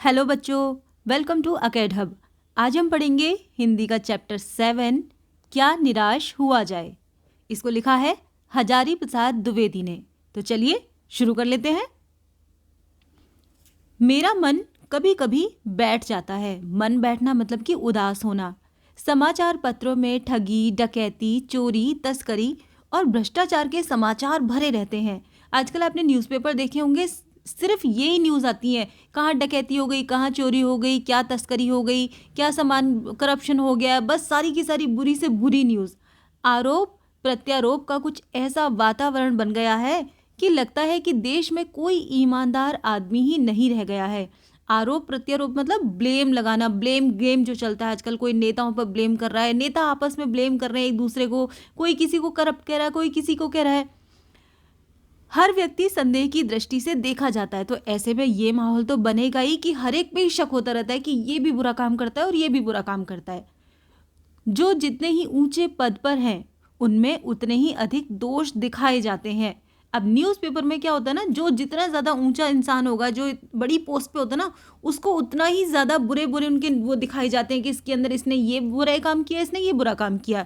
Hello बच्चों, welcome to अकेड hub. आज हम पढ़ेंगे हिंदी का चैप्टर 7, क्या निराश हुआ जाए। इसको लिखा है हजारी प्रसाद द्विवेदी ने। तो चलिए शुरू कर लेते हैं। मेरा मन कभी कभी बैठ जाता है। मन बैठना मतलब कि उदास होना। समाचार पत्रों में ठगी, डकैती, चोरी, तस्करी और भ्रष्टाचार के समाचार भरे रहते हैं। आजकल आपने न्यूज़पेपर देखे होंगे, सिर्फ यही न्यूज़ आती है। कहाँ डकैती हो गई, कहाँ चोरी हो गई, क्या तस्करी हो गई, क्या सामान करप्शन हो गया, बस सारी की सारी बुरी से बुरी न्यूज़। आरोप प्रत्यारोप का कुछ ऐसा वातावरण बन गया है कि लगता है कि देश में कोई ईमानदार आदमी ही नहीं रह गया है। आरोप प्रत्यारोप मतलब ब्लेम लगाना, ब्लेम गेम जो चलता है आजकल। कोई नेताओं पर ब्लेम कर रहा है, नेता आपस में ब्लेम कर रहे हैं एक दूसरे को। कोई किसी को करप्ट कह रहा है, कोई किसी को कह रहा है। हर व्यक्ति संदेह की दृष्टि से देखा जाता है। तो ऐसे में ये माहौल तो बनेगा ही कि हर एक पे ही शक होता रहता है कि ये भी बुरा काम करता है और ये भी बुरा काम करता है। जो जितने ही ऊंचे पद पर हैं उनमें उतने ही अधिक दोष दिखाए जाते हैं। अब न्यूज़पेपर में क्या होता है ना, जो जितना ज़्यादा ऊंचा इंसान होगा, जो बड़ी पोस्ट पे होता है ना, उसको उतना ही ज़्यादा बुरे बुरे उनके वो दिखाए जाते हैं कि इसके अंदर इसने ये बुरा काम किया, इसने ये बुरा काम किया।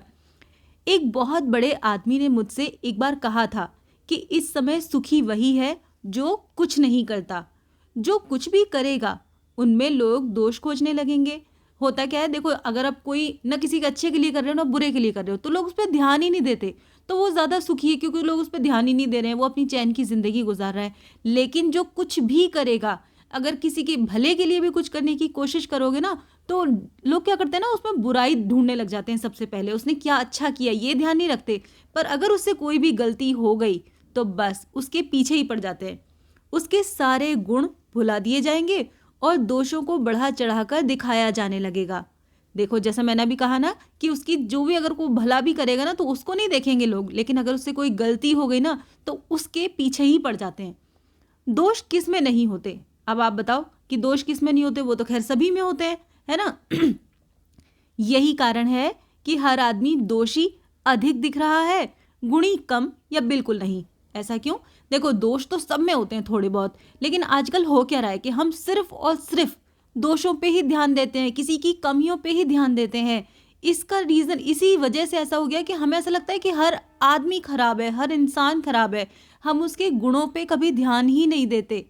एक बहुत बड़े आदमी ने मुझसे एक बार कहा था कि इस समय सुखी वही है जो कुछ नहीं करता। जो कुछ भी करेगा उनमें लोग दोष खोजने लगेंगे। होता क्या है, देखो, अगर आप कोई ना किसी के अच्छे के लिए कर रहे हो ना बुरे के लिए कर रहे हो, तो लोग उस पर ध्यान ही नहीं देते। तो वो ज़्यादा सुखी है क्योंकि लोग उस पर ध्यान ही नहीं दे रहे हैं, वो अपनी चैन की ज़िंदगी गुजार रहा है। लेकिन जो कुछ भी करेगा, अगर किसी के भले के लिए भी कुछ करने की कोशिश करोगे ना, तो लोग क्या करते हैं ना, उसमें बुराई ढूंढने लग जाते हैं। सबसे पहले उसने क्या अच्छा किया ये ध्यान नहीं रखते। पर अगर उससे कोई भी गलती हो गई तो बस उसके पीछे ही पड़ जाते हैं। उसके सारे गुण भुला दिए जाएंगे और दोषों को बढ़ा चढ़ाकर दिखाया जाने लगेगा। देखो, जैसा मैंने अभी कहा ना कि उसकी जो भी अगर कोई भला भी करेगा ना तो उसको नहीं देखेंगे लोग, लेकिन अगर उससे कोई गलती हो गई ना तो उसके पीछे ही पड़ जाते हैं। दोष किस में नहीं होते? अब आप बताओ कि दोष किस में नहीं होते? वो तो खैर सभी में होते हैं, है ना। यही कारण है कि हर आदमी दोषी अधिक दिख रहा है, गुणी कम या बिल्कुल नहीं। ऐसा क्यों? देखो, दोष तो सब में होते हैं थोड़े बहुत, लेकिन आजकल हो क्या रहा है कि हम सिर्फ और सिर्फ दोषों पे ही ध्यान देते हैं, किसी की कमियों पे ही ध्यान देते हैं। इसका रीज़न इसी वजह से ऐसा हो गया कि हमें ऐसा लगता है कि हर आदमी खराब है, हर इंसान खराब है। हम उसके गुणों पे कभी ध्यान ही नहीं देते।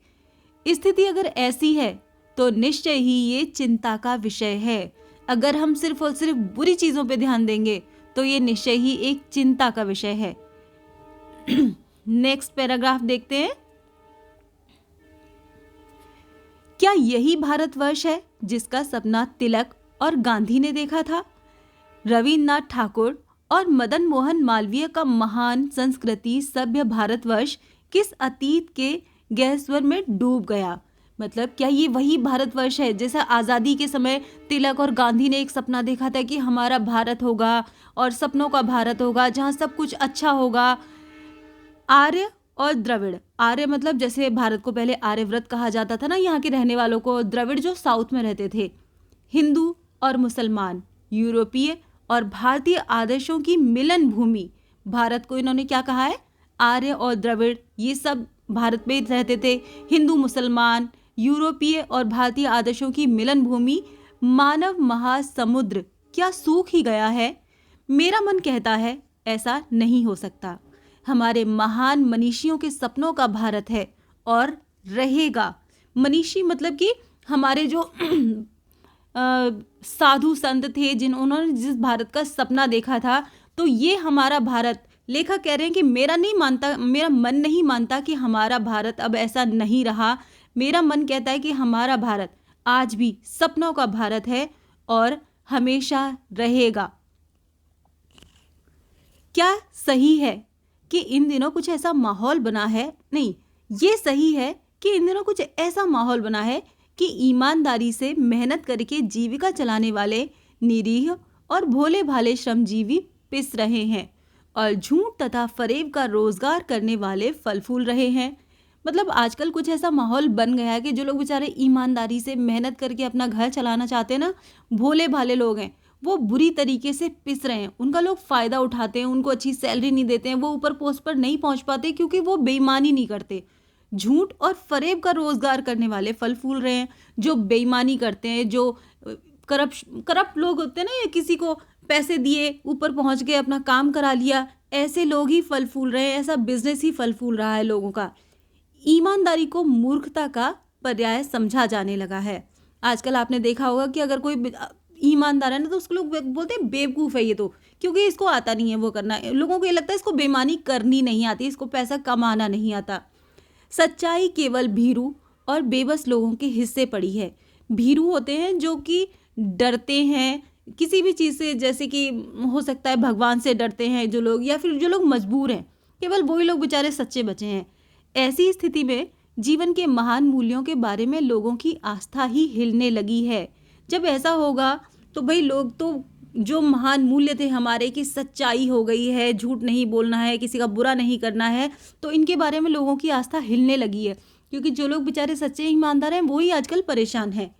स्थिति अगर ऐसी है तो निश्चय ही ये चिंता का विषय है। अगर हम सिर्फ और सिर्फ बुरी चीज़ों पे ध्यान देंगे तो ये निश्चय ही एक चिंता का विषय है। नेक्स्ट पैराग्राफ देखते हैं। क्या यही भारतवर्ष है जिसका सपना तिलक और गांधी ने देखा था? रविन्द्रनाथ ठाकुर और मदन मोहन मालवीय का महान संस्कृति सभ्य भारतवर्ष किस अतीत के गहस्वर में डूब गया? मतलब क्या ये वही भारतवर्ष है जैसा आज़ादी के समय तिलक और गांधी ने एक सपना देखा था कि हमारा भारत होगा और सपनों का भारत होगा जहाँ सब कुछ अच्छा होगा। आर्य और द्रविड़। आर्य मतलब जैसे भारत को पहले आर्यव्रत कहा जाता था ना यहाँ के रहने वालों को। द्रविड़ जो साउथ में रहते थे। हिंदू और मुसलमान, यूरोपीय और भारतीय आदर्शों की मिलन भूमि। भारत को इन्होंने क्या कहा है? आर्य और द्रविड़, ये सब भारत में रहते थे। हिंदू, मुसलमान, यूरोपीय और भारतीय आदर्शों की मिलन भूमि मानव महासमुद्र क्या सूख ही गया है? मेरा मन कहता है ऐसा नहीं हो सकता। हमारे महान मनीषियों के सपनों का भारत है और रहेगा। मनीषी मतलब कि हमारे जो साधु संत थे जिन्होंने जिस भारत का सपना देखा था, तो ये हमारा भारत। लेखक कह रहे हैं कि मेरा मन नहीं मानता कि हमारा भारत अब ऐसा नहीं रहा। मेरा मन कहता है कि हमारा भारत आज भी सपनों का भारत है और हमेशा रहेगा। क्या सही है कि इन दिनों कुछ ऐसा माहौल बना है? नहीं, ये सही है कि इन दिनों कुछ ऐसा माहौल बना है कि ईमानदारी से मेहनत करके जीविका चलाने वाले निरीह और भोले भाले श्रमजीवी पिस रहे हैं और झूठ तथा फरेब का रोजगार करने वाले फल फूल रहे हैं। मतलब आजकल कुछ ऐसा माहौल बन गया है कि जो लोग बेचारे ईमानदारी से मेहनत करके अपना घर चलाना चाहते हैं ना, भोले भाले लोग हैं, वो बुरी तरीके से पिस रहे हैं। उनका लोग फ़ायदा उठाते हैं, उनको अच्छी सैलरी नहीं देते हैं, वो ऊपर पोस्ट पर नहीं पहुंच पाते क्योंकि वो बेईमानी नहीं करते। झूठ और फरेब का रोजगार करने वाले फल फूल रहे हैं, जो बेईमानी करते हैं, जो करप्ट लोग होते हैं ना, या किसी को पैसे दिए ऊपर पहुंच गए अपना काम करा लिया, ऐसे लोग ही फल फूल रहे हैं, ऐसा बिजनेस ही फल फूल रहा है लोगों का। ईमानदारी को मूर्खता का पर्याय समझा जाने लगा है। आजकल आपने देखा होगा कि अगर कोई ईमानदार है ना, तो उसको लोग बोलते हैं बेवकूफ़ है ये तो, क्योंकि इसको आता नहीं है वो करना। लोगों को ये लगता है इसको बेईमानी करनी नहीं आती, इसको पैसा कमाना नहीं आता। सच्चाई केवल भीरू और बेबस लोगों के हिस्से पड़ी है। भीरू होते हैं जो कि डरते हैं किसी भी चीज़ से, जैसे कि हो सकता है भगवान से डरते हैं जो लोग, या फिर जो लोग मजबूर हैं, केवल वही लोग बेचारे सच्चे बचे हैं। ऐसी स्थिति में जीवन के महान मूल्यों के बारे में लोगों की आस्था ही हिलने लगी है। जब ऐसा होगा तो भाई लोग तो जो महान मूल्य थे हमारे, कि सच्चाई हो गई है, झूठ नहीं बोलना है, किसी का बुरा नहीं करना है, तो इनके बारे में लोगों की आस्था हिलने लगी है, क्योंकि जो लोग बेचारे सच्चे ईमानदार हैं वो ही आजकल परेशान हैं।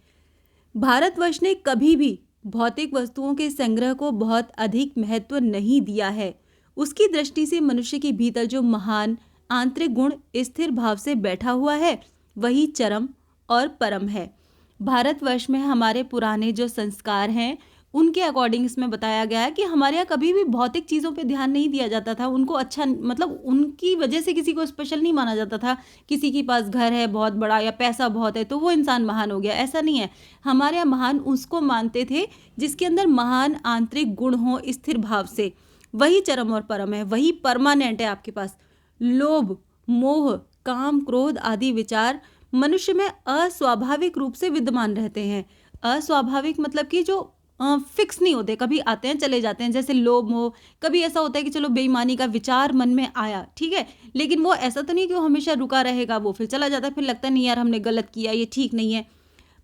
भारतवर्ष ने कभी भी भौतिक वस्तुओं के संग्रह को बहुत अधिक महत्व नहीं दिया है। उसकी दृष्टि से मनुष्य के भीतर जो महान आंतरिक गुण स्थिर भाव से बैठा हुआ है, वही चरम और परम है। भारतवर्ष में हमारे पुराने जो संस्कार हैं, उनके अकॉर्डिंग इसमें बताया गया है कि हमारे यहाँ कभी भी भौतिक चीज़ों पे ध्यान नहीं दिया जाता था। उनको अच्छा, मतलब उनकी वजह से किसी को स्पेशल नहीं माना जाता था। किसी के पास घर है बहुत बड़ा या पैसा बहुत है तो वो इंसान महान हो गया, ऐसा नहीं है। हमारे यहाँ महान उसको मानते थे जिसके अंदर महान आंतरिक गुण हो स्थिर भाव से, वही चरम और परम है, वही परमानेंट है आपके पास। लोभ, मोह, काम, क्रोध आदि विचार मनुष्य में अस्वाभाविक रूप से विद्यमान रहते हैं। अस्वाभाविक मतलब कि जो फिक्स नहीं होते, कभी आते हैं चले जाते हैं। जैसे लोभ मोह, कभी ऐसा होता है कि चलो बेईमानी का विचार मन में आया, ठीक है, लेकिन वो ऐसा तो नहीं कि वो हमेशा रुका रहेगा, वो फिर चला जाता है, फिर लगता है नहीं यार हमने गलत किया, ये ठीक नहीं है।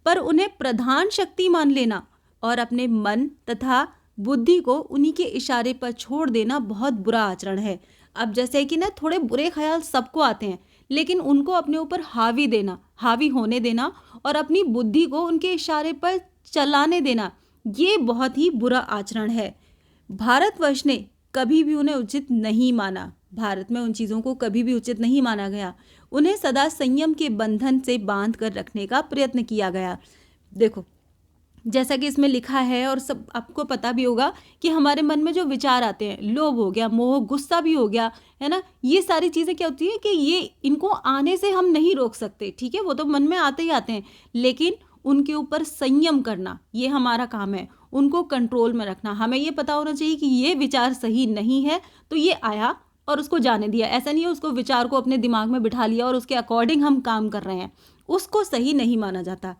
पर उन्हें प्रधान शक्ति मान लेना और अपने मन तथा बुद्धि को उन्हीं के इशारे पर छोड़ देना बहुत बुरा आचरण है। अब जैसे कि ना थोड़े बुरे ख्याल सबको आते हैं, लेकिन उनको अपने ऊपर हावी देना, हावी होने देना और अपनी बुद्धि को उनके इशारे पर चलाने देना, ये बहुत ही बुरा आचरण है। भारतवर्ष ने कभी भी उन्हें उचित नहीं माना। भारत में उन चीज़ों को कभी भी उचित नहीं माना गया। उन्हें सदा संयम के बंधन से बांध कर रखने का प्रयत्न किया गया। देखो, जैसा कि इसमें लिखा है और सब आपको पता भी होगा कि हमारे मन में जो विचार आते हैं, लोभ हो गया, मोह, गुस्सा भी हो गया, है ना, ये सारी चीज़ें क्या होती है कि ये इनको आने से हम नहीं रोक सकते, ठीक है, वो तो मन में आते ही आते हैं, लेकिन उनके ऊपर संयम करना ये हमारा काम है। उनको कंट्रोल में रखना, हमें ये पता होना चाहिए कि ये विचार सही नहीं है, तो ये आया और उसको जाने दिया। ऐसा नहीं है उसको विचार को अपने दिमाग में बिठा लिया और उसके अकॉर्डिंग हम काम कर रहे हैं, उसको सही नहीं माना जाता।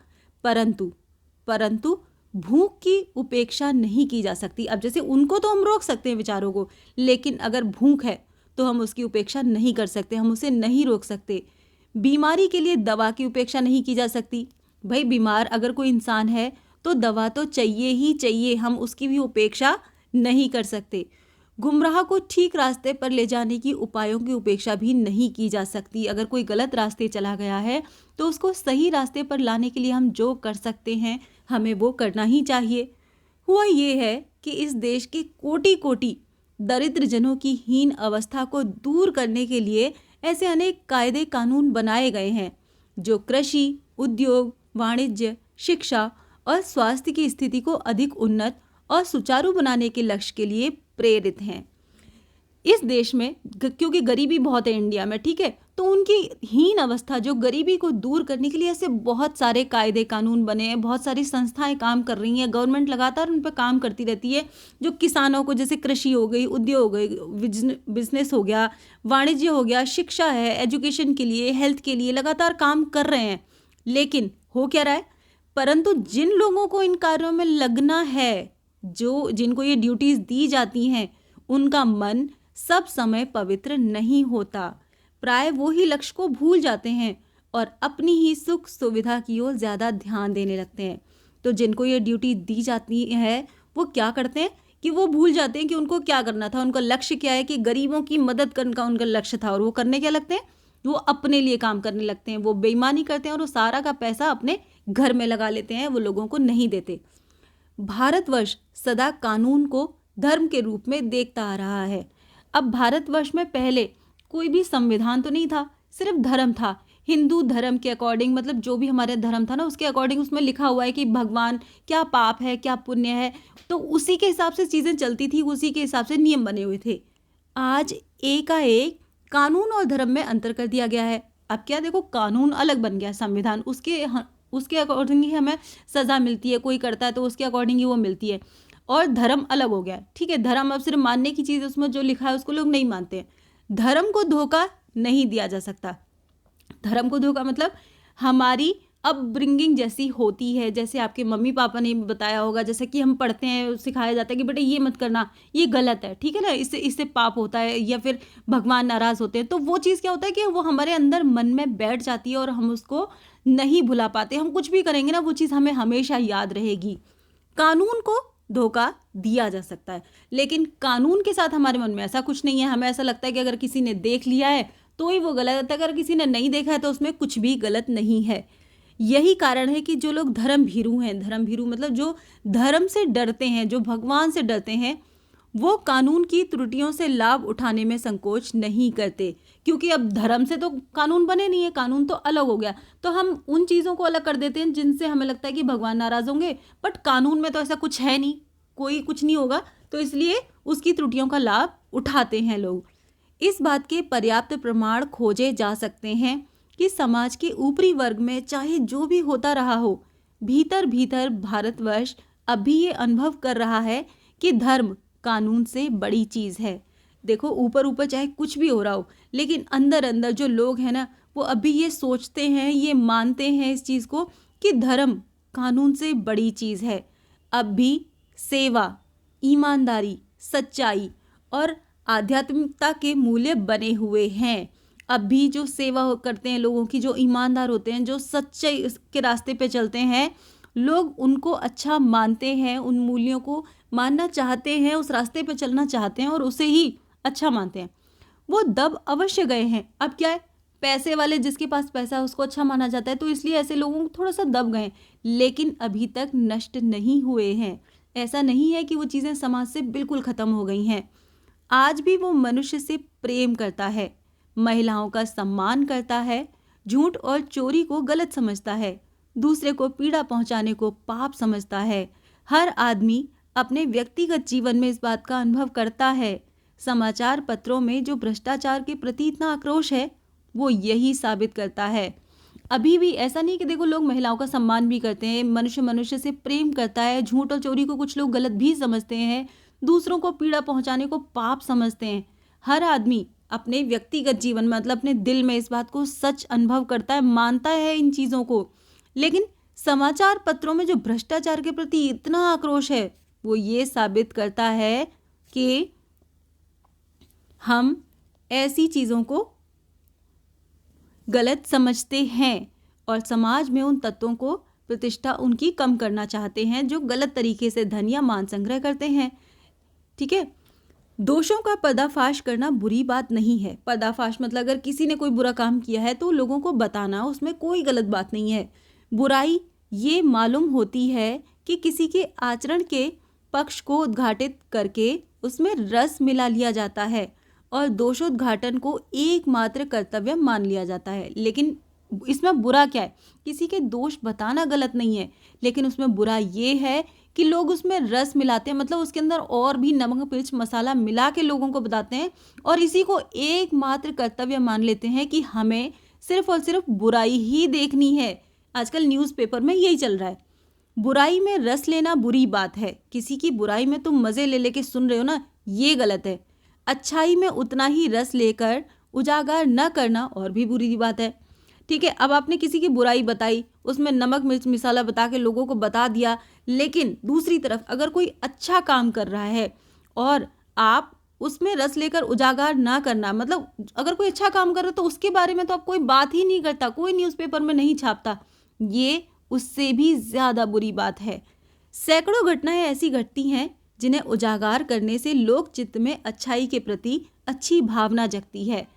परंतु भूख की उपेक्षा नहीं की जा सकती। अब जैसे उनको तो हम रोक सकते हैं विचारों को, लेकिन अगर भूख है तो हम उसकी उपेक्षा नहीं कर सकते, हम उसे नहीं रोक सकते। बीमारी के लिए दवा की उपेक्षा नहीं की जा सकती। भाई बीमार अगर कोई इंसान है तो दवा तो चाहिए ही चाहिए, हम उसकी भी उपेक्षा नहीं कर सकते। गुमराह को ठीक रास्ते पर ले जाने की उपायों की उपेक्षा भी नहीं की जा सकती। अगर कोई गलत रास्ते चला गया है तो उसको सही रास्ते पर लाने के लिए हम जो कर सकते हैं हमें वो करना ही चाहिए। हुआ ये है कि इस देश के कोटि कोटि दरिद्र जनों की हीन अवस्था को दूर करने के लिए ऐसे अनेक कायदे कानून बनाए गए हैं जो कृषि, उद्योग, वाणिज्य, शिक्षा और स्वास्थ्य की स्थिति को अधिक उन्नत और सुचारू बनाने के लक्ष्य के लिए प्रेरित हैं। इस देश में क्योंकि गरीबी बहुत है इंडिया में, ठीक है, तो उनकी हीन अवस्था, जो गरीबी को दूर करने के लिए ऐसे बहुत सारे कायदे कानून बने हैं, बहुत सारी संस्थाएं काम कर रही हैं, गवर्नमेंट लगातार उन पर काम करती रहती है। जो किसानों को, जैसे कृषि हो गई, उद्योग हो गई, बिजनेस हो गया, वाणिज्य हो गया, शिक्षा है, एजुकेशन के लिए, हेल्थ के लिए लगातार काम कर रहे हैं। लेकिन हो क्या रहा है, परंतु जिन लोगों को इन कार्यों में लगना है, जिनको ये ड्यूटीज दी जाती हैं, उनका मन सब समय पवित्र नहीं होता। प्राय वो ही लक्ष्य को भूल जाते हैं और अपनी ही सुख सुविधा की ओर ज़्यादा ध्यान देने लगते हैं। तो जिनको ये ड्यूटी दी जाती है वो क्या करते हैं कि वो भूल जाते हैं कि उनको क्या करना था। उनका लक्ष्य क्या है कि गरीबों की मदद करने का उनका लक्ष्य था, और वो करने क्या लगते हैं, वो अपने लिए काम करने लगते हैं, वो बेईमानी करते हैं और वो सारा का पैसा अपने घर में लगा लेते हैं, वो लोगों को नहीं देते। भारतवर्ष सदा कानून को धर्म के रूप में देखता आ रहा है। अब भारतवर्ष में पहले कोई भी संविधान तो नहीं था, सिर्फ धर्म था। हिंदू धर्म के अकॉर्डिंग, मतलब जो भी हमारे धर्म था ना उसके अकॉर्डिंग उसमें लिखा हुआ है कि भगवान क्या पाप है क्या पुण्य है, तो उसी के हिसाब से चीज़ें चलती थी, उसी के हिसाब से नियम बने हुए थे। आज एकाएक कानून और धर्म में अंतर कर दिया गया है। अब क्या देखो, कानून अलग बन गया, संविधान उसके अकॉर्डिंग ही हमें सज़ा मिलती है, कोई करता है तो उसके अकॉर्डिंग ही वो मिलती है, और धर्म अलग हो गया। ठीक है, धर्म अब सिर्फ मानने की चीज़, उसमें जो लिखा है उसको लोग नहीं मानते हैं। धर्म को धोखा नहीं दिया जा सकता। धर्म को धोखा मतलब हमारी अपब्रिंगिंग जैसी होती है, जैसे आपके मम्मी पापा ने बताया होगा, जैसे कि हम पढ़ते हैं, सिखाया जाता है कि बेटा ये मत करना, ये गलत है, ठीक है ना, इससे इससे पाप होता है, या फिर भगवान नाराज़ होते हैं। तो वो चीज़ क्या होता है कि वो हमारे अंदर मन में बैठ जाती है और हम उसको नहीं भुला पाते। हम कुछ भी करेंगे ना, वो चीज़ हमें हमेशा याद रहेगी। कानून को धोखा दिया जा सकता है, लेकिन कानून के साथ हमारे मन में ऐसा कुछ नहीं है। हमें ऐसा लगता है कि अगर किसी ने देख लिया है तो ही वो गलत है, अगर किसी ने नहीं देखा है तो उसमें कुछ भी गलत नहीं है। यही कारण है कि जो लोग धर्म भीरू हैं, धर्म भीरू मतलब जो धर्म से डरते हैं, जो भगवान से डरते हैं, वो कानून की त्रुटियों से लाभ उठाने में संकोच नहीं करते, क्योंकि अब धर्म से तो कानून बने नहीं है, कानून तो अलग हो गया, तो हम उन चीज़ों को अलग कर देते हैं जिनसे हमें लगता है कि भगवान नाराज़ होंगे, बट कानून में तो ऐसा कुछ है नहीं, कोई कुछ नहीं होगा, तो इसलिए उसकी त्रुटियों का लाभ उठाते हैं लोग। इस बात के पर्याप्त प्रमाण खोजे जा सकते हैं कि समाज के ऊपरी वर्ग में चाहे जो भी होता रहा हो, भीतर भीतर भारतवर्ष अभी ये अनुभव कर रहा है कि धर्म कानून से बड़ी चीज़ है। देखो, ऊपर ऊपर चाहे कुछ भी हो रहा हो, लेकिन अंदर अंदर जो लोग हैं ना, वो अभी ये सोचते हैं, ये मानते हैं इस चीज़ को कि धर्म कानून से बड़ी चीज़ है। अब भी सेवा, ईमानदारी, सच्चाई और आध्यात्मिकता के मूल्य बने हुए हैं। अब भी जो सेवा करते हैं लोगों की, जो ईमानदार होते हैं, जो सच्चाई के रास्ते पे चलते हैं, लोग उनको अच्छा मानते हैं, उन मूल्यों को मानना चाहते हैं, उस रास्ते पे चलना चाहते हैं और उसे ही अच्छा मानते हैं। वो दब अवश्य गए हैं। अब क्या है, पैसे वाले, जिसके पास पैसा है उसको अच्छा माना जाता है, तो इसलिए ऐसे लोगों को थोड़ा सा दब गए, लेकिन अभी तक नष्ट नहीं हुए हैं। ऐसा नहीं है कि वो चीज़ें समाज से बिल्कुल ख़त्म हो गई हैं। आज भी वो मनुष्य से प्रेम करता है, महिलाओं का सम्मान करता है, झूठ और चोरी को गलत समझता है, दूसरे को पीड़ा पहुंचाने को पाप समझता है। हर आदमी अपने व्यक्तिगत जीवन में इस बात का अनुभव करता है। समाचार पत्रों में जो भ्रष्टाचार के प्रति इतना आक्रोश है, वो यही साबित करता है। अभी भी ऐसा नहीं कि देखो, लोग महिलाओं का सम्मान भी करते हैं, मनुष्य मनुष्य से प्रेम करता है, झूठ और चोरी को कुछ लोग गलत भी समझते हैं, दूसरों को पीड़ा पहुंचाने को पाप समझते हैं। हर आदमी अपने व्यक्तिगत जीवन में, मतलब अपने दिल में, इस बात को सच अनुभव करता है, मानता है इन चीज़ों को। लेकिन समाचार पत्रों में जो भ्रष्टाचार के प्रति इतना आक्रोश है, वो ये साबित करता है कि हम ऐसी चीज़ों को गलत समझते हैं और समाज में उन तत्वों को प्रतिष्ठा उनकी कम करना चाहते हैं जो गलत तरीके से धन या मान संग्रह करते हैं। ठीक है, दोषों का पर्दाफाश करना बुरी बात नहीं है। पर्दाफाश मतलब अगर किसी ने कोई बुरा काम किया है तो लोगों को बताना, उसमें कोई गलत बात नहीं है। बुराई ये मालूम होती है कि किसी के आचरण के पक्ष को उद्घाटित करके उसमें रस मिला लिया जाता है और दोषोद्घाटन को एकमात्र कर्तव्य मान लिया जाता है। लेकिन इसमें बुरा क्या है, किसी के दोष बताना गलत नहीं है, लेकिन उसमें बुरा ये है कि लोग उसमें रस मिलाते हैं, मतलब उसके अंदर और भी नमक मिर्च मसाला मिला के लोगों को बताते हैं और इसी को एकमात्र कर्तव्य मान लेते हैं कि हमें सिर्फ और सिर्फ बुराई ही देखनी है। आजकल न्यूज़पेपर में यही चल रहा है, बुराई में रस लेना बुरी बात है। किसी की बुराई में तुम मज़े ले लेके सुन रहे हो ना, ये गलत है। अच्छाई में उतना ही रस लेकर उजागर न करना और भी बुरी बात है। ठीक है, अब आपने किसी की बुराई बताई, उसमें नमक मिर्च मसाला बता के लोगों को बता दिया, लेकिन दूसरी तरफ अगर कोई अच्छा काम कर रहा है और आप उसमें रस लेकर उजागर ना करना, मतलब अगर कोई अच्छा काम कर रहा है तो उसके बारे में तो आप कोई बात ही नहीं करता, कोई न्यूज़पेपर में नहीं छापता, ये उससे भी ज़्यादा बुरी बात है। सैकड़ों घटनाएं ऐसी घटती हैं जिन्हें उजागर करने से लोक चित्त में अच्छाई के प्रति अच्छी भावना जगती है।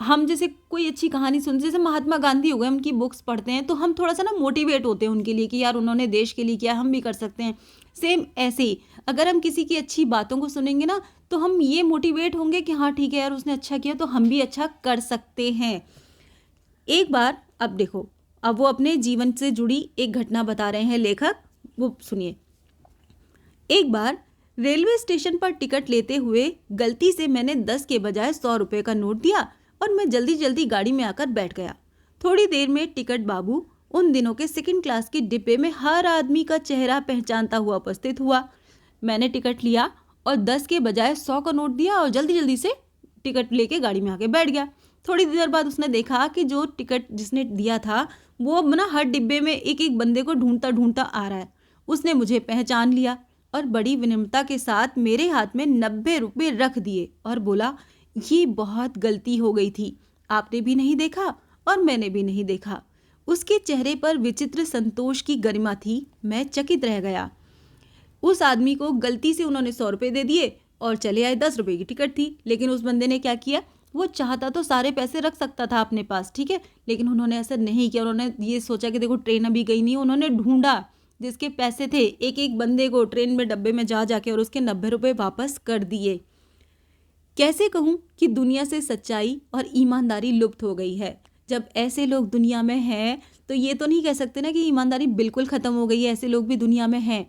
हम जैसे कोई अच्छी कहानी सुनते, जैसे महात्मा गांधी हो गए, उनकी बुक्स पढ़ते हैं तो हम थोड़ा सा ना मोटिवेट होते हैं उनके लिए कि यार उन्होंने देश के लिए किया, हम भी कर सकते हैं। सेम ऐसे ही अगर हम किसी की अच्छी बातों को सुनेंगे ना, तो हम ये मोटिवेट होंगे कि हाँ ठीक है यार, उसने अच्छा किया तो हम भी अच्छा कर सकते हैं। एक बार, अब देखो, अब वो अपने जीवन से जुड़ी एक घटना बता रहे हैं लेखक, वो सुनिए। एक बार रेलवे स्टेशन पर टिकट लेते हुए गलती से मैंने 10 के बजाय 100 रुपए का नोट दिया और मैं जल्दी जल्दी गाड़ी में आकर बैठ गया। थोड़ी देर में टिकट बाबू उन दिनों के सेकंड क्लास के डिब्बे में हर आदमी का चेहरा पहचानता हुआ उपस्थित हुआ। मैंने टिकट लिया और 10 के बजाय 100 का नोट दिया और जल्दी जल्दी से टिकट लेके गाड़ी में आके बैठ गया। थोड़ी देर बाद उसने देखा कि जो टिकट जिसने दिया था वो अब ना हर डिब्बे में एक एक बंदे को ढूंढता ढूंढता आ रहा है। उसने मुझे पहचान लिया और बड़ी विनम्रता के साथ मेरे हाथ में 90 रुपये रख दिए और बोला, ये बहुत गलती हो गई थी, आपने भी नहीं देखा और मैंने भी नहीं देखा। उसके चेहरे पर विचित्र संतोष की गरिमा थी। मैं चकित रह गया। उस आदमी को गलती से उन्होंने 100 रुपये दे दिए और चले आए। 10 रुपये की टिकट थी, लेकिन उस बंदे ने क्या किया, वो चाहता तो सारे पैसे रख सकता था अपने पास, ठीक है, लेकिन उन्होंने ऐसा नहीं किया। उन्होंने ये सोचा कि देखो ट्रेन अभी गई नहीं, उन्होंने ढूंढा जिसके पैसे थे, एक एक बंदे को ट्रेन में डब्बे में जा जाके और उसके 90 रुपये वापस कर दिए। कैसे कहूँ कि दुनिया से सच्चाई और ईमानदारी लुप्त हो गई है। जब ऐसे लोग दुनिया में हैं तो ये तो नहीं कह सकते ना कि ईमानदारी बिल्कुल ख़त्म हो गई है, ऐसे लोग भी दुनिया में हैं।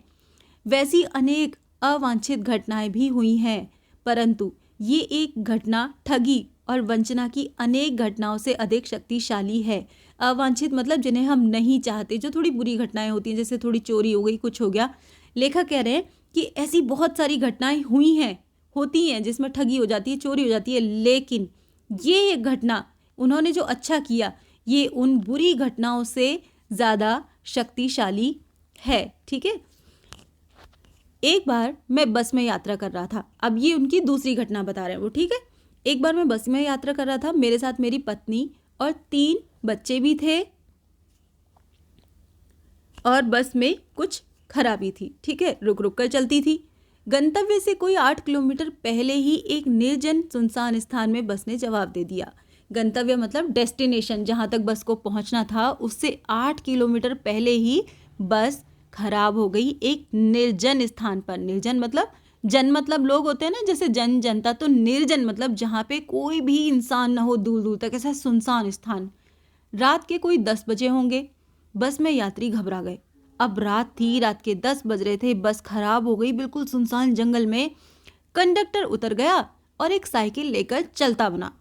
वैसी अनेक अवांछित घटनाएं भी हुई हैं, परंतु ये एक घटना ठगी और वंचना की अनेक घटनाओं से अधिक शक्तिशाली है। अवांछित मतलब जिन्हें हम नहीं चाहते, जो थोड़ी बुरी घटनाएं होती हैं, जैसे थोड़ी चोरी हो गई, कुछ हो गया। लेखक कह रहे हैं कि ऐसी बहुत सारी घटनाएं हुई हैं, होती हैं, जिसमें ठगी हो जाती है, चोरी हो जाती है, लेकिन ये एक घटना उन्होंने जो अच्छा किया, ये उन बुरी घटनाओं से ज़्यादा शक्तिशाली है, ठीक है। एक बार मैं बस में यात्रा कर रहा था। अब ये उनकी दूसरी घटना बता रहे हैं वो, ठीक है। एक बार मैं बस में यात्रा कर रहा था, मेरे साथ मेरी पत्नी और 3 बच्चे भी थे और बस में कुछ खराबी थी, ठीक है, रुक रुक कर चलती थी। गंतव्य से कोई 8 किलोमीटर पहले ही एक निर्जन सुनसान स्थान में बस ने जवाब दे दिया। गंतव्य मतलब डेस्टिनेशन, जहाँ तक बस को पहुँचना था उससे 8 किलोमीटर पहले ही बस खराब हो गई एक निर्जन स्थान पर। निर्जन मतलब जन मतलब लोग होते हैं ना, जैसे जन जनता, तो निर्जन मतलब जहाँ पे कोई भी इंसान ना हो, दूर दूर तक, ऐसा सुनसान स्थान। रात के कोई 10 बजे होंगे। बस में यात्री घबरा गए। अब रात थी, रात के 10 बज रहे थे, बस खराब हो गई बिल्कुल सुनसान जंगल में। कंडक्टर उतर गया और एक साइकिल लेकर चलता बना।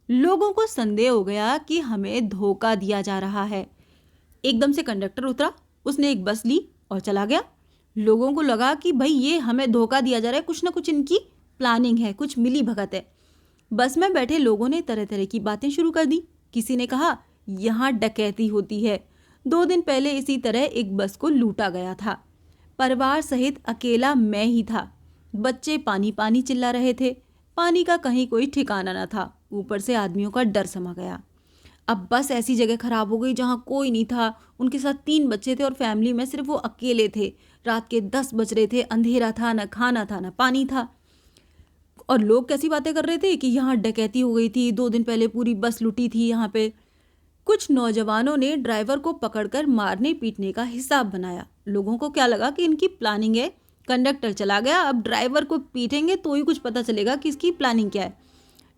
लोगों को संदेह हो गया कि हमें धोखा दिया जा रहा है। एकदम से कंडक्टर उतरा, उसने एक बस ली और चला गया। लोगों को लगा कि भाई ये हमें धोखा दिया जा रहा है, कुछ ना कुछ इनकी प्लानिंग है, कुछ मिली भगत है। बस में बैठे लोगों ने तरह तरह की बातें शुरू कर दी। किसी ने कहा यहाँ डकैती होती है, 2 दिन पहले इसी तरह एक बस को लूटा गया था, परिवार सहित अकेला मैं ही था, बच्चे पानी पानी चिल्ला रहे थे, पानी का कहीं कोई ठिकाना न था, ऊपर से आदमियों का डर समा गया। अब बस ऐसी जगह खराब हो गई जहाँ कोई नहीं था, उनके साथ 3 बच्चे थे और फैमिली में सिर्फ वो अकेले थे। रात के 10 बज रहे थे, अंधेरा था, न खाना था न पानी था, और लोग कैसी बातें कर रहे थे कि यहाँ डकैती हो गई थी, 2 दिन पहले पूरी बस लूटी थी यहाँ पे। कुछ नौजवानों ने ड्राइवर को पकड़कर मारने पीटने का हिसाब बनाया। लोगों को क्या लगा कि इनकी प्लानिंग है, कंडक्टर चला गया, अब ड्राइवर को पीटेंगे तो ही कुछ पता चलेगा कि इसकी प्लानिंग क्या है।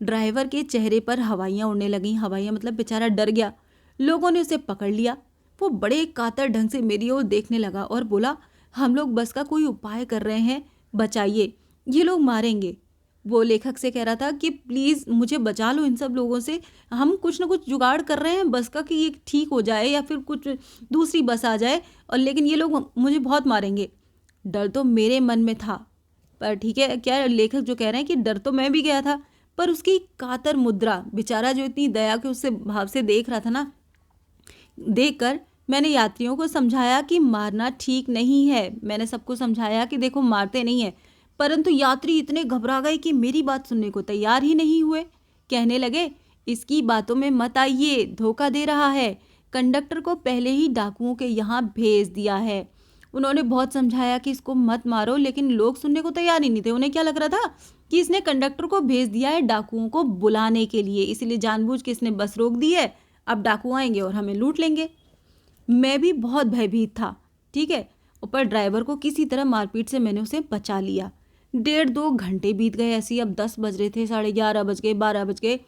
ड्राइवर के चेहरे पर हवाइयाँ उड़ने लगीं। हवाइयाँ मतलब बेचारा डर गया। लोगों ने उसे पकड़ लिया। वो बड़े कातर ढंग से मेरी ओर देखने लगा और बोला, हम लोग बस का कोई उपाय कर रहे हैं, बचाइए, ये लोग मारेंगे। वो लेखक से कह रहा था कि प्लीज़ मुझे बचा लो इन सब लोगों से, हम कुछ ना कुछ जुगाड़ कर रहे हैं बस का कि ये ठीक हो जाए या फिर कुछ दूसरी बस आ जाए, और लेकिन ये लोग मुझे बहुत मारेंगे। डर तो मेरे मन में था, पर ठीक है, क्या लेखक जो कह रहे हैं कि डर तो मैं भी गया था, पर उसकी कातर मुद्रा, बेचारा जो इतनी दया के उससे भाव से देख रहा था ना, देखकर मैंने यात्रियों को समझाया कि मारना ठीक नहीं है। मैंने सबको समझाया कि देखो मारते नहीं है, परंतु यात्री इतने घबरा गए कि मेरी बात सुनने को तैयार ही नहीं हुए। कहने लगे, इसकी बातों में मत आइए, धोखा दे रहा है, कंडक्टर को पहले ही डाकुओं के यहाँ भेज दिया है। उन्होंने बहुत समझाया कि इसको मत मारो, लेकिन लोग सुनने को तैयार ही नहीं थे। उन्हें क्या लग रहा था कि इसने कंडक्टर को भेज दिया है डाकुओं को बुलाने के लिए, इसलिए जानबूझ के इसने बस रोक दी है, अब डाकू आएंगे और हमें लूट लेंगे। मैं भी बहुत भयभीत था, ठीक है, ऊपर ड्राइवर को किसी तरह मारपीट से मैंने उसे बचा लिया। 1.5-2 घंटे बीत गए ऐसे ही। अब 10 बज रहे थे, 11:30 बज गए, 12 बज गए।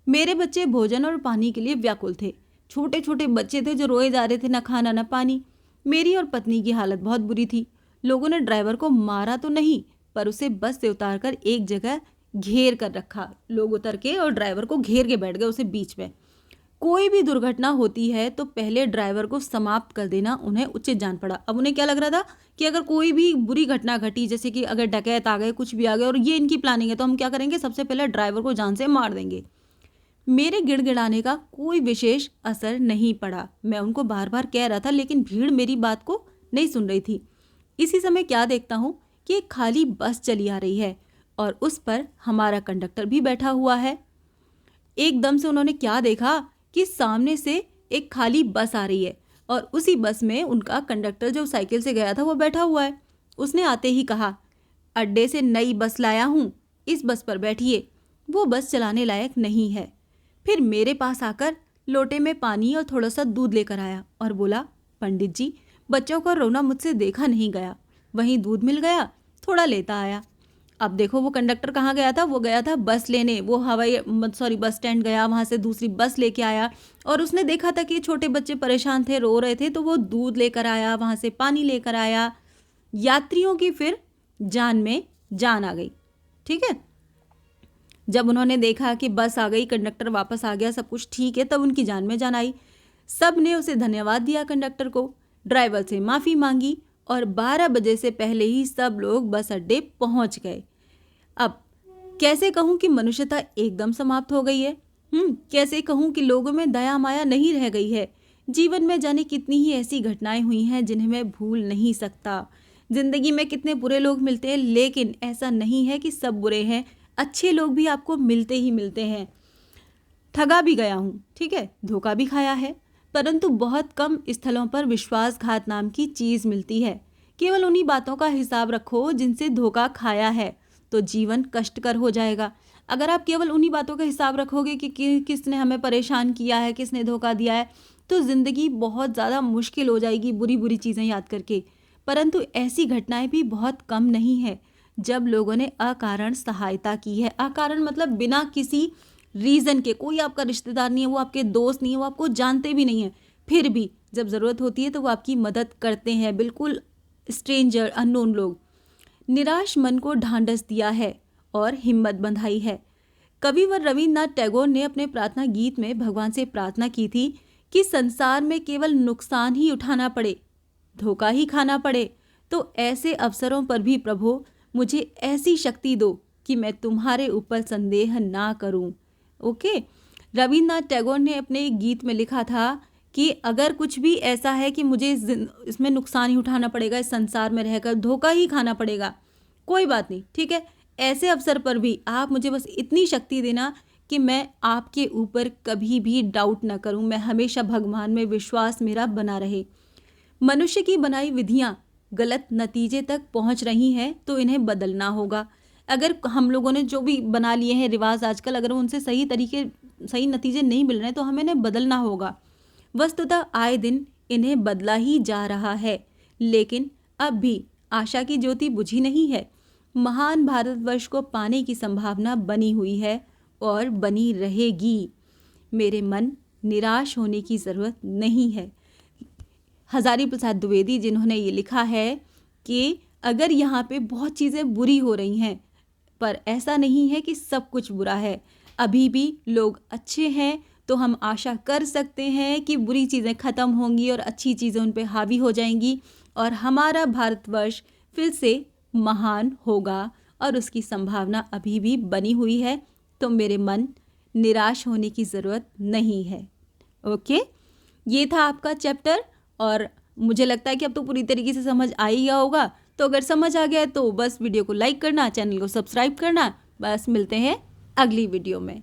मेरे बच्चे भोजन और पानी के लिए व्याकुल थे। छोटे छोटे बच्चे थे जो रोए जा रहे थे, ना खाना ना पानी। मेरी और पत्नी की हालत बहुत बुरी थी। लोगों ने ड्राइवर को मारा तो नहीं, पर उसे बस से उतारकर एक जगह घेर कर रखा। लोग उतर के और ड्राइवर को घेर के बैठ गए उसे बीच में। कोई भी दुर्घटना होती है तो पहले ड्राइवर को समाप्त कर देना उन्हें उचित जान पड़ा। अब उन्हें क्या लग रहा था कि अगर कोई भी बुरी घटना घटी, जैसे कि अगर डकैत आ गए, कुछ भी आ गए और ये इनकी प्लानिंग है, तो हम क्या करेंगे, सबसे पहले ड्राइवर को जान से मार देंगे। मेरे गिड़गिड़ाने का कोई विशेष असर नहीं पड़ा। मैं उनको बार बार कह रहा था, लेकिन भीड़ मेरी बात को नहीं सुन रही थी। इसी समय क्या देखता हूँ कि एक खाली बस चली आ रही है और उस पर हमारा कंडक्टर भी बैठा हुआ है। एकदम से उन्होंने क्या देखा कि सामने से एक खाली बस आ रही है और उसी बस में उनका कंडक्टर जो साइकिल से गया था वो बैठा हुआ है। उसने आते ही कहा, अड्डे से नई बस लाया हूँ, इस बस पर बैठिए, वो बस चलाने लायक नहीं है। फिर मेरे पास आकर लोटे में पानी और थोड़ा सा दूध लेकर आया और बोला, पंडित जी, बच्चों का रोना मुझसे देखा नहीं गया, वहीं दूध मिल गया, थोड़ा लेता आया। अब देखो वो कंडक्टर कहाँ गया था, वो गया था बस लेने, वो बस स्टैंड गया, वहाँ से दूसरी बस लेके आया और उसने देखा था कि छोटे बच्चे परेशान थे, रो रहे थे, तो वो दूध लेकर आया, वहाँ से पानी लेकर आया। यात्रियों की फिर जान में जान आ गई। ठीक है, जब उन्होंने देखा कि बस आ गई, कंडक्टर वापस आ गया, सब कुछ ठीक है, तब उनकी जान में जान आई। सब ने उसे धन्यवाद दिया कंडक्टर को, ड्राइवर से माफ़ी मांगी और 12 बजे से पहले ही सब लोग बस अड्डे पहुंच गए। अब कैसे कहूँ कि मनुष्यता एकदम समाप्त हो गई है। कैसे कहूँ कि लोगों में दया माया नहीं रह गई है। जीवन में जाने कितनी ही ऐसी घटनाएं हुई हैं जिन्हें मैं भूल नहीं सकता। जिंदगी में कितने बुरे लोग मिलते हैं, लेकिन ऐसा नहीं है कि सब बुरे हैं, अच्छे लोग भी आपको मिलते ही मिलते हैं। ठगा भी गया हूँ, ठीक है, धोखा भी खाया है, परंतु बहुत कम स्थलों पर विश्वासघात नाम की चीज़ मिलती है। केवल उन्हीं बातों का हिसाब रखो जिनसे धोखा खाया है, तो जीवन कष्टकर हो जाएगा। अगर आप केवल उन्हीं बातों का हिसाब रखोगे कि किसने हमें परेशान किया है, किसने धोखा दिया है, तो ज़िंदगी बहुत ज़्यादा मुश्किल हो जाएगी बुरी बुरी चीज़ें याद करके। परंतु ऐसी घटनाएं भी बहुत कम नहीं है जब लोगों ने अकारण सहायता की है। अकारण मतलब बिना किसी रीज़न के, कोई आपका रिश्तेदार नहीं है, वो आपके दोस्त नहीं है, वो आपको जानते भी नहीं है, फिर भी जब ज़रूरत होती है तो वो आपकी मदद करते हैं, बिल्कुल स्ट्रेंजर, अननोन लोग। निराश मन को ढांढस दिया है और हिम्मत बंधाई है। कविवर रविन्द्रनाथ टैगोर ने अपने प्रार्थना गीत में भगवान से प्रार्थना की थी कि संसार में केवल नुकसान ही उठाना पड़े, धोखा ही खाना पड़े, तो ऐसे अवसरों पर भी प्रभु मुझे ऐसी शक्ति दो कि मैं तुम्हारे ऊपर संदेह ना करूं। ओके, रविन्द्रनाथ टैगोर ने अपने एक गीत में लिखा था कि अगर कुछ भी ऐसा है कि मुझे इसमें नुकसान ही उठाना पड़ेगा, इस संसार में रहकर धोखा ही खाना पड़ेगा, कोई बात नहीं, ठीक है, ऐसे अवसर पर भी आप मुझे बस इतनी शक्ति देना कि मैं आपके ऊपर कभी भी डाउट ना करूं, मैं हमेशा भगवान में विश्वास मेरा बना रहे। मनुष्य की बनाई विधियां गलत नतीजे तक पहुंच रही हैं तो इन्हें बदलना होगा। अगर हम लोगों ने जो भी बना लिए हैं रिवाज आजकल, अगर उनसे सही नतीजे नहीं मिल रहे तो हमें इन्हें बदलना होगा। वस्तुतः आए दिन इन्हें बदला ही जा रहा है, लेकिन अब भी आशा की ज्योति बुझी नहीं है। महान भारतवर्ष को पाने की संभावना बनी हुई है और बनी रहेगी। मेरे मन, निराश होने की ज़रूरत नहीं है। हजारी प्रसाद द्विवेदी जिन्होंने ये लिखा है कि अगर यहाँ पे बहुत चीज़ें बुरी हो रही हैं, पर ऐसा नहीं है कि सब कुछ बुरा है, अभी भी लोग अच्छे हैं, तो हम आशा कर सकते हैं कि बुरी चीज़ें ख़त्म होंगी और अच्छी चीज़ें उन पे हावी हो जाएंगी और हमारा भारतवर्ष फिर से महान होगा और उसकी संभावना अभी भी बनी हुई है। तो मेरे मन, निराश होने की ज़रूरत नहीं है। ओके, ये था आपका चैप्टर और मुझे लगता है कि अब तो पूरी तरीके से समझ आ ही गया होगा। तो अगर समझ आ गया तो बस वीडियो को लाइक करना, चैनल को सब्सक्राइब करना। बस मिलते हैं अगली वीडियो में।